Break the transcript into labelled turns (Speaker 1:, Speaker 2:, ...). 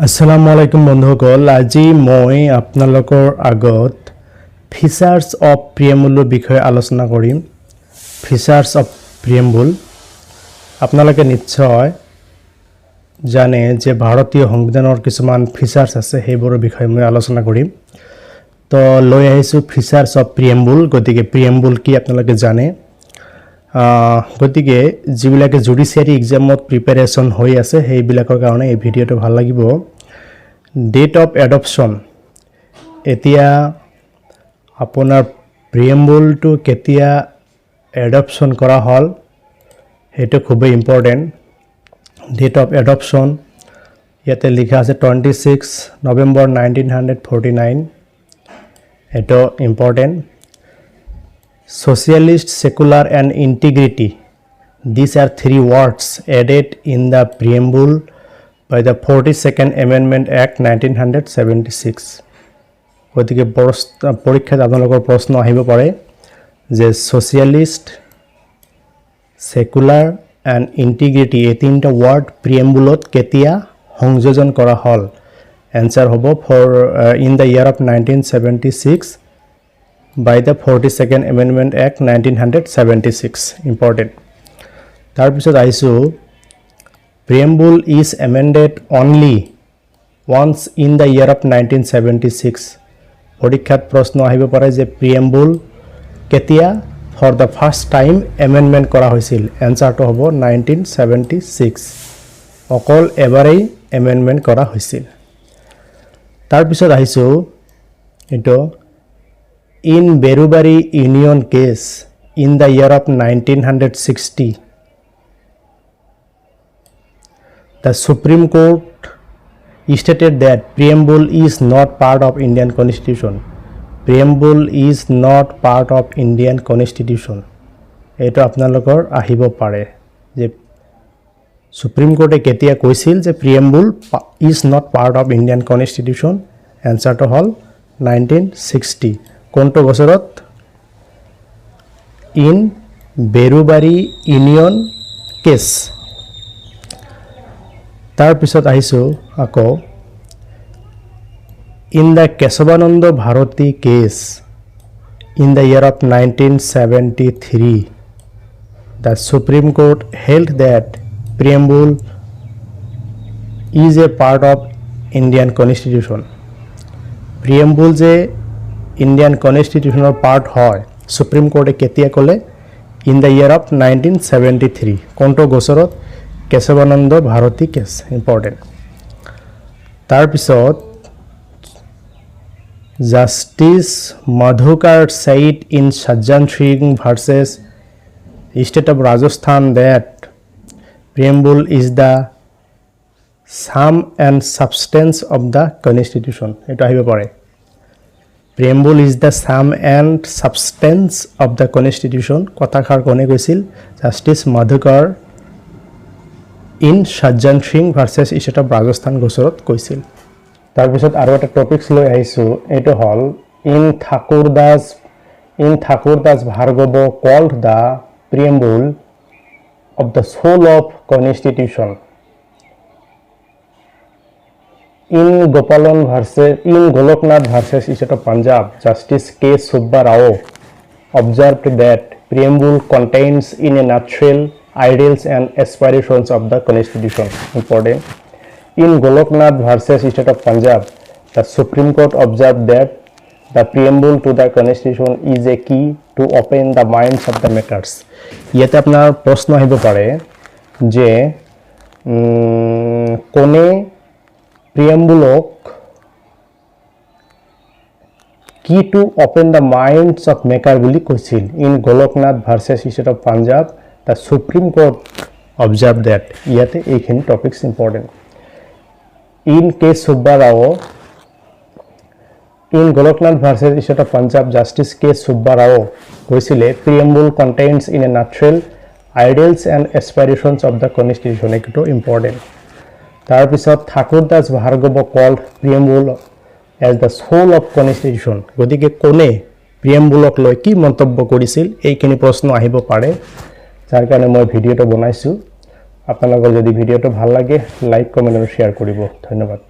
Speaker 1: আসসালামু আলাইকুম বন্ধুসকল, আজি মই আপোনালোকৰ আগত ফিচাৰ্ছ অফ প্ৰিএম্বলৰ বিষয়ে আলোচনা কৰিম। ফিচাৰ্ছ অফ প্ৰিএম্বল আপোনালোকে নিশ্চয় জানে যে ভাৰতীয় সংবিধানৰ কিছুমান ফিচাৰ্ছ আছে, সেইবোৰৰ বিষয়ে মই আলোচনা কৰিম। তো লৈ আহিছোঁ ফিচাৰ্ছ অফ প্ৰিএম্বল। গতিকে প্ৰিএম্বল কি আপোনালোকে জানে। গতিকে যিবিলাকে জুডিচিয়াৰী এক্সামত প্ৰিপাৰেশ্যন হৈ আছে সেইবিলাকৰ কাৰণে এই ভিডিঅ'টো ভাল লাগিব। ডেট অফ এডপশ্যন, এতিয়া আপোনাৰ প্ৰিএম্বলটো কেতিয়া এডপশ্যন কৰা হ'ল সেইটো খুবেই ইম্পৰ্টেণ্ট। ডেট অফ এডপশ্যন ইয়াতে লিখা আছে 26 নৱেম্বৰ 1949, এইটো important. Socialist, secular and integrity. These are three words added in the preamble by the 42nd Amendment Act 1976. গতিকে পৰীক্ষাত আপোনালোকৰ প্ৰশ্ন আহিব পাৰে যে ছ'চিয়েলিষ্ট, সেকুলাৰ এণ্ড ইণ্টিগ্ৰিটি এই তিনিটা ৱাৰ্ড প্ৰিএম্বুলত কেতিয়া সংযোজন কৰা হ'ল। এনচাৰ হ'ব in the year of 1976 by the 42nd Amendment Act 1976. Important. তাৰপিছত আহিছোঁ preamble is amended only once in the year of 1976. পৰীক্ষাত প্ৰশ্ন আহিব পাৰে যে preamble কেতিয়া for the first time amendment কৰা হৈছিল। এনচাৰটো হ'ব 1976, অকল এবাৰেই amendment কৰা হৈছিল। তাৰপিছত আহিছোঁ এইটো in Berubari Union case in the year of 1960, the Supreme Court stated that preamble is not part of Indian Constitution. Preamble is not part of Indian Constitution. এইটো আপোনালোকৰ আহিব পাৰে যে সুপ্ৰিম কোৰ্টে কেতিয়া কৈছিল যে preamble is not part of Indian Constitution। এনচাৰটো হ'ল 1960। কোনটো বছৰত? In Berubari union case. তাৰপিছত আহিছোঁ আকৌ in the Kesavananda Bharati case in the year of 1973, the supreme court held that preamble is a part of Indian constitution. Preamble যে ইণ্ডিয়ান কনষ্টিটিউশ্যনৰ part হয়, supreme কোৰ্টে কেতিয়া ক'লে? In the year of 1973। কোনটো বছৰত? কেশৱানন্দ ভাৰতী কেছ। ইম্পৰ্টেণ্ট। তাৰপিছত justice Madhukar said in Sajjan Singh versus state of Rajasthan that preamble is the sum and substance of the constitution. এইটো আহিব পাৰে। Preamble is the sum and substance of the Constitution. কথাষাৰ কোনে কৈছিল? Justice মধুকাৰ in Sajjan Singh versus state of Rajasthan গোচৰত কৈছিল। তাৰপিছত আৰু এটা টপিকছ লৈ আহিছোঁ, এইটো হ'ল in Thakur Das Bhargava called the preamble of the soul of constitution. In Goloknath versus State of Punjab, Justice K. Subba Rao observed that preamble contains in a nutshell ideals and aspirations of the Constitution. Important. In Goloknath versus State of Punjab, the Supreme Court observed that the preamble to the Constitution is a key to open the minds of the matters. ইয়াতে আপোনাৰ প্ৰশ্ন আহিব পাৰে যে কোনে প্ৰিএম্বুলক key to open the minds of maker বুলি কৈছিল। In Golaknath versus state of Punjab, the supreme court observe that. ইয়াতে এইখিনি topics important. In K Subba Rao, in Golaknath versus state of Punjab, justice K Subba Rao কৈছিলে preamble contains in a nutshell ideals and aspirations of the constitution. এইটো important. তাৰপিছত Thakur Das Bhargava called preamble as the soul of constitution. গতিকে কোনে প্ৰিএম্বলক লৈ কি মন্তব্য কৰিছিল, এইখিনি প্ৰশ্ন আহিব পাৰে, যাৰ কাৰণে মই ভিডিঅ'টো বনাইছোঁ। আপোনালোকৰ যদি ভিডিঅ'টো ভাল লাগে লাইক, কমেণ্ট আৰু শ্বেয়াৰ কৰিব। ধন্যবাদ।